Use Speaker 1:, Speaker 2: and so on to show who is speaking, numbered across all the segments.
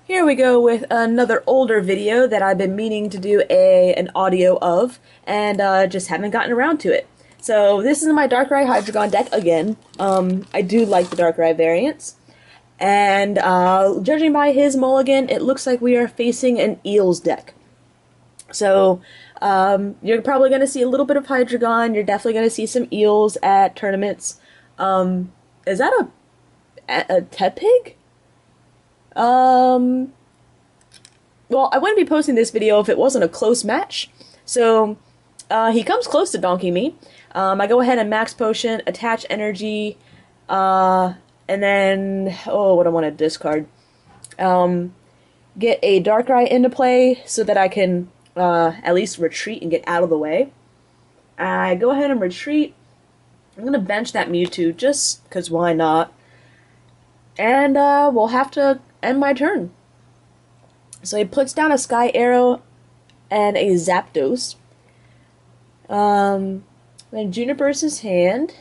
Speaker 1: Here we go with another older video that I've been meaning to do an audio of, and just haven't gotten around to it. So this is my Darkrai Hydreigon deck again. I do like the Darkrai variants, and judging by his mulligan, it looks like we are facing an Eels deck. So you're probably going to see a little bit of Hydreigon. You're definitely going to see some Eels at tournaments. Is that a Tepig? Well, I wouldn't be posting this video if it wasn't a close match. So, he comes close to donking me. I go ahead and max potion, attach energy, and then, what I want to discard. Get a Darkrai into play so that I can, at least retreat and get out of the way. I go ahead and retreat. I'm gonna bench that Mewtwo just because why not? And, we'll have to end my turn. So he puts down a Sky Arrow and a Zapdos. Then Juniper's his hand.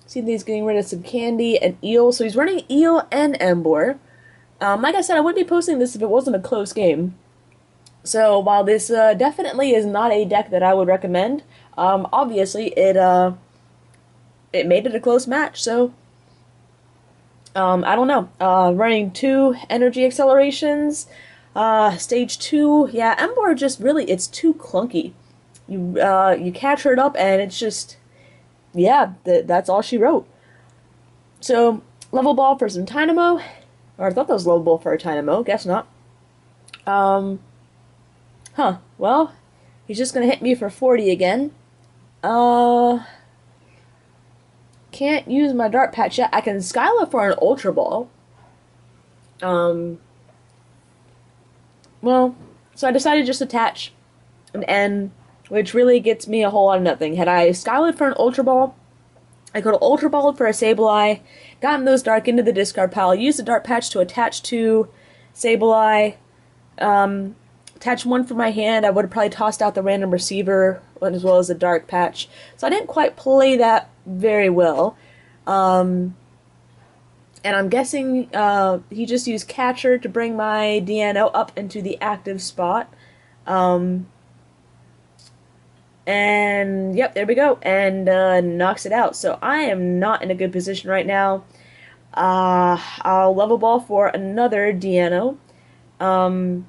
Speaker 1: See that he's getting rid of some Candy and Eel. So he's running Eel and Emboar. Like I said, I wouldn't be posting this if it wasn't a close game. So while this definitely is not a deck that I would recommend, obviously it made it a close match. So I don't know. Running 2 energy accelerations. Stage 2. Yeah, Emboar just really, it's too clunky. You capture it up and it's just, yeah, that's all she wrote. So, level ball for some Dynamo. Or I thought that was level ball for a Dynamo. Guess not. Well, he's just gonna hit me for 40 again. Can't use my Dart Patch yet. I can Skyla for an Ultra Ball. Well, so I decided just to attach an N, which really gets me a whole lot of nothing. Had I Skyla for an Ultra Ball, I could have Ultra Balled for a Sableye, gotten those Dark into the discard pile, used the Dart Patch to attach to Sableye, attach one from my hand. I would have probably tossed out the random receiver as well as the Dark Patch. So I didn't quite play that very well. And I'm guessing he just used Catcher to bring my Deano up into the active spot. And yep, there we go. And knocks it out. So I am not in a good position right now. I'll level ball for another Deano. And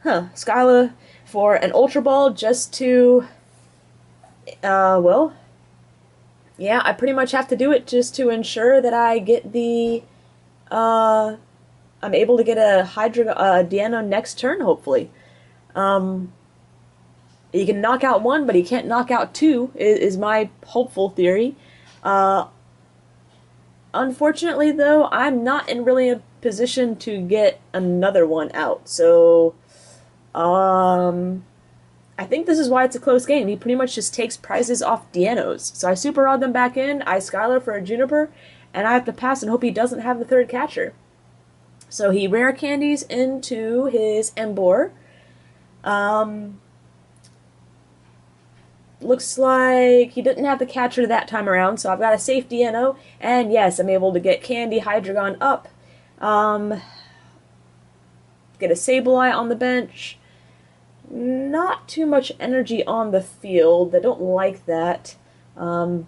Speaker 1: Skyla for an Ultra Ball just to, well, yeah, I pretty much have to do it just to ensure that I get the, I'm able to get a Deano next turn, hopefully. He can knock out one, but he can't knock out two, is my hopeful theory. Unfortunately, though, I'm not in really a position to get another one out, so I think this is why it's a close game. He pretty much just takes prizes off Deanos. So I Super Rod them back in, I Skylar for a Juniper, and I have to pass and hope he doesn't have the third catcher. So he rare candies into his Emboar. Looks like he didn't have the catcher that time around, so I've got a safe Deano, and yes, I'm able to get Candy Hydreigon up. Get a Sableye on the bench. Not too much energy on the field. I don't like that. My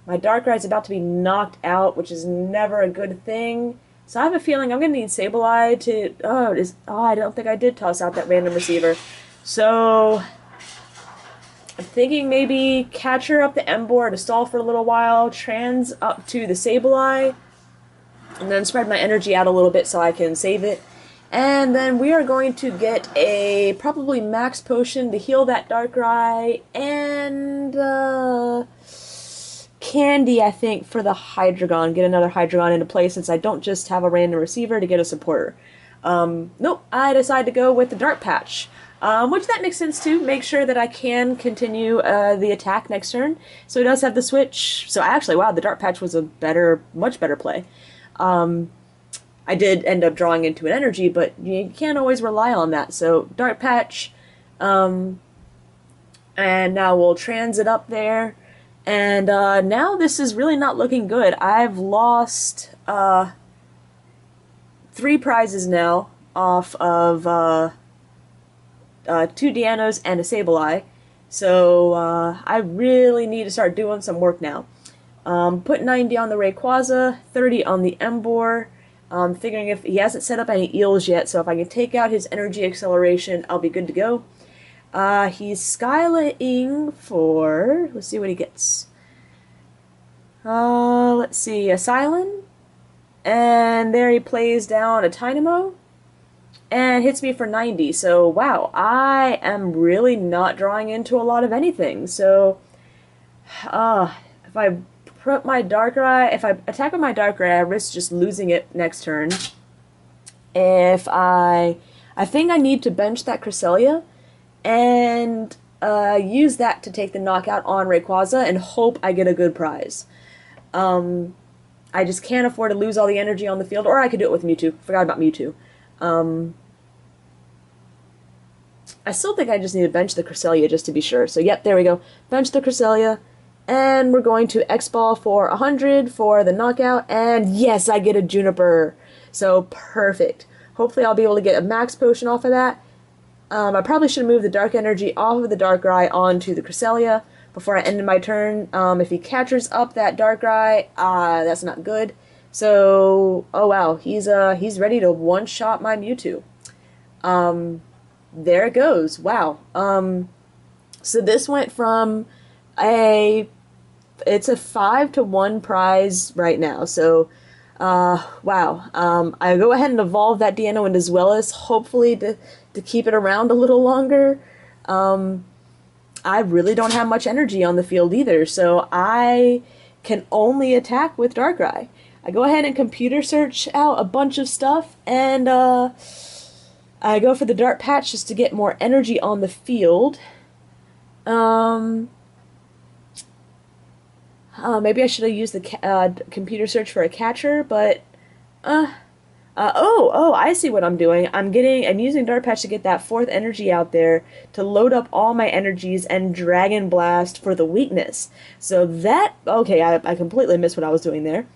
Speaker 1: Darkrai is about to be knocked out, which is never a good thing. So I have a feeling I'm going to need Sableye to... I don't think I did toss out that random receiver. So I'm thinking maybe Catcher up the Emboar to stall for a little while, Trans up to the Sableye, and then spread my energy out a little bit so I can save it. And then we are going to get a probably max potion to heal that Darkrai and Candy, I think, for the Hydreigon. Get another Hydreigon into play since I don't just have a random receiver to get a supporter. Nope, I decided to go with the Dart Patch, which that makes sense too. Make sure that I can continue the attack next turn. So it does have the switch. So actually, wow, the Dart Patch was a much better play. I did end up drawing into an energy, but you can't always rely on that. So Dart Patch, and now we'll transit up there, And now this is really not looking good. I've lost 3 prizes now off of 2 Deanos and a Sableye. So I really need to start doing some work now. Put 90 on the Rayquaza, 30 on the Emboar. Figuring if he hasn't set up any eels yet, so if I can take out his energy acceleration, I'll be good to go. He's skylaying for, let's see what he gets. Let's see, a Silent, and there he plays down a Tynamo, and hits me for 90, so wow, I am really not drawing into a lot of anything, so, if I put my Darkrai, if I attack with my Darkrai, I risk just losing it next turn. If I think I need to bench that Cresselia, and use that to take the knockout on Rayquaza and hope I get a good prize. I just can't afford to lose all the energy on the field, or I could do it with Mewtwo. Forgot about Mewtwo. I still think I just need to bench the Cresselia just to be sure. So yep, there we go. Bench the Cresselia, and we're going to X-Ball for 100 for the knockout, and yes, I get a Juniper. So perfect. Hopefully I'll be able to get a max potion off of that. I probably should have moved the Dark Energy off of the Darkrai onto the Cresselia before I ended my turn. If he catches up that Darkrai, that's not good. So, oh wow, he's ready to one-shot my Mewtwo. There it goes. Wow. So this went from it's a 5-to-1 prize right now. So, wow. I go ahead and evolve that Deano into Zweilous, hopefully to keep it around a little longer. I really don't have much energy on the field either, so I can only attack with Darkrai. I go ahead and computer search out a bunch of stuff, and I go for the Dart Patch just to get more energy on the field. Maybe I should have used the computer search for a catcher, but oh, I see what I'm doing. I'm using Dart Patch to get that 4th energy out there to load up all my energies and Dragon Blast for the weakness. So that, okay, I completely missed what I was doing there.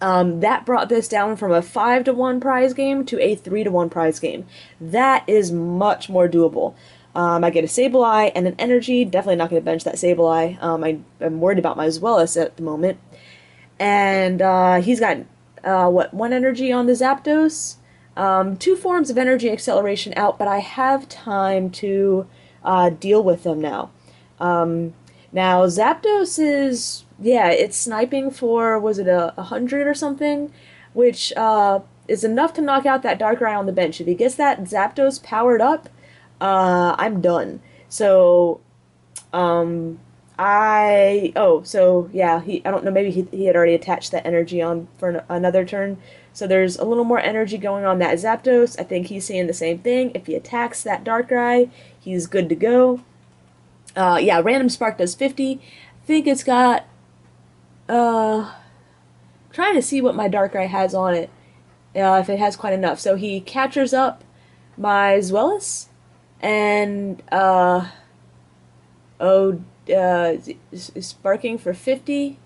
Speaker 1: That brought this down from a 5-to-1 prize game to a 3-to-1 prize game. That is much more doable. I get a Sableye and an energy. Definitely not going to bench that Sableye. I'm worried about my Zweilous at the moment. And he's got, 1 energy on the Zapdos. 2 forms of energy acceleration out, but I have time to deal with them now. Now, Zapdos is, yeah, it's sniping for, was it 100 or something? Which is enough to knock out that Darkrai on the bench. If he gets that Zapdos powered up, I'm done. So, so yeah, I don't know, maybe he had already attached that energy on for another turn. So there's a little more energy going on that Zapdos. I think he's saying the same thing. If he attacks that Darkrai, he's good to go. Yeah, Random Spark does 50. I think it's got, trying to see what my Darkrai has on it, if it has quite enough. So he catchers up my Zweilous, and, sparking for 50.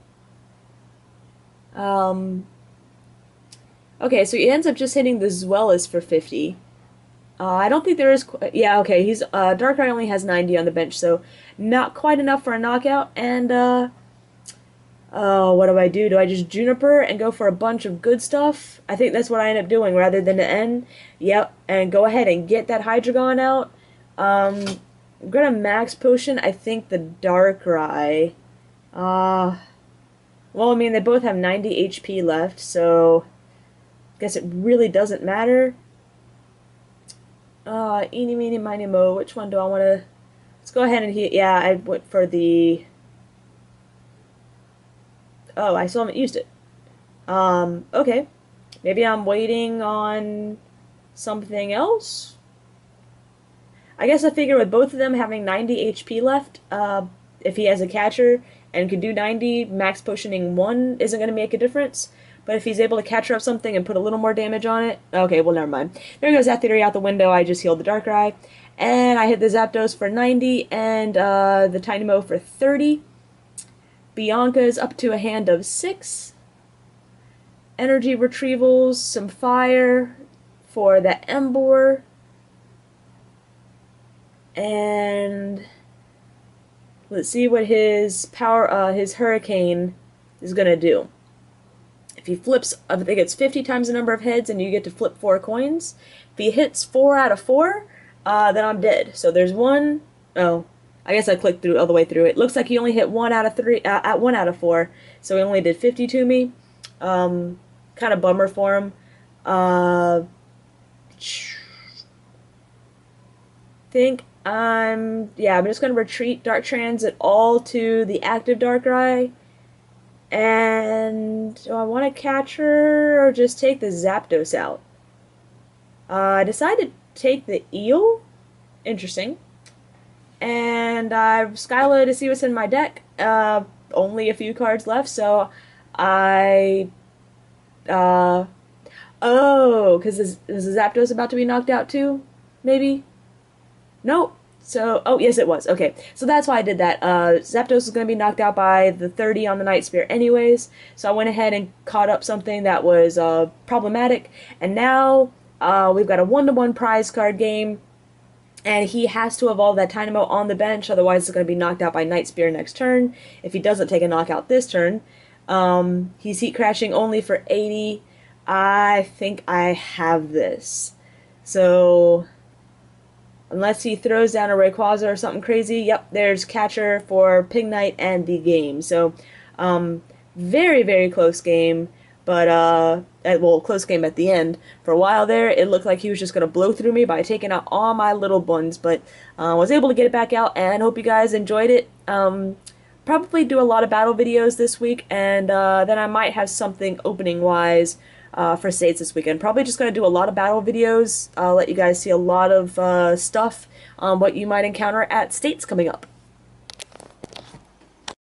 Speaker 1: Okay, so he ends up just hitting the Zweilous for 50. I don't think there is, yeah, okay, Darkrai only has 90 on the bench, so not quite enough for a knockout, and, what do? Do I just Juniper and go for a bunch of good stuff? I think that's what I end up doing, rather than to end. Yep, and go ahead and get that Hydreigon out. I'm gonna max potion, I think, the Darkrai. Well, I mean, they both have 90 HP left, so I guess it really doesn't matter. Eeny, meeny, miny, mo. Which one do I want to... Let's go ahead and hit... Yeah, I went for the... Oh, I still haven't used it. Okay. Maybe I'm waiting on something else? I guess I figure with both of them having 90 HP left, if he has a catcher and can do 90, max potioning 1 isn't going to make a difference. But if he's able to catcher up something and put a little more damage on it... Okay, well, never mind. There goes that theory out the window. I just healed the Darkrai. And I hit the Zapdos for 90 and the Tynamo for 30. Bianca is up to a hand of 6. Energy retrievals, some fire for the Emboar. And let's see what his power, his Hurricane is gonna do. If he flips, I think it's 50 times the number of heads, and you get to flip 4 coins. If he hits 4 out of 4, then I'm dead. So there's one. Oh, I guess I clicked through all the way through. It looks like he only hit 1 out of 3, at 1 out of 4. So he only did 50 to me. Kind of bummer for him. I'm just gonna retreat Dark Transit all to the active Darkrai. And do I want to catch her or just take the Zapdos out? I decided to take the Eel. Interesting. And I've Skyla to see what's in my deck. Only a few cards left, so I... oh, because is the Zapdos about to be knocked out too? Maybe? Nope. So, oh, yes, it was. Okay, so that's why I did that. Zapdos is going to be knocked out by the 30 on the Night Spear anyways, so I went ahead and caught up something that was problematic, and now we've got a 1-to-1 prize card game, and he has to evolve that Dynamo on the bench, otherwise it's going to be knocked out by Night Spear next turn. If he doesn't take a knockout this turn, he's heat crashing only for 80. I think I have this. So... unless he throws down a Rayquaza or something crazy. Yep, there's catcher for Pignite and the game. So, very, very close game. But, well, close game at the end. For a while there, it looked like he was just going to blow through me by taking out all my little buns. But, was able to get it back out, and hope you guys enjoyed it. Probably do a lot of battle videos this week, and then I might have something opening-wise for States this weekend. Probably just going to do a lot of battle videos. I'll let you guys see a lot of stuff on what you might encounter at States coming up.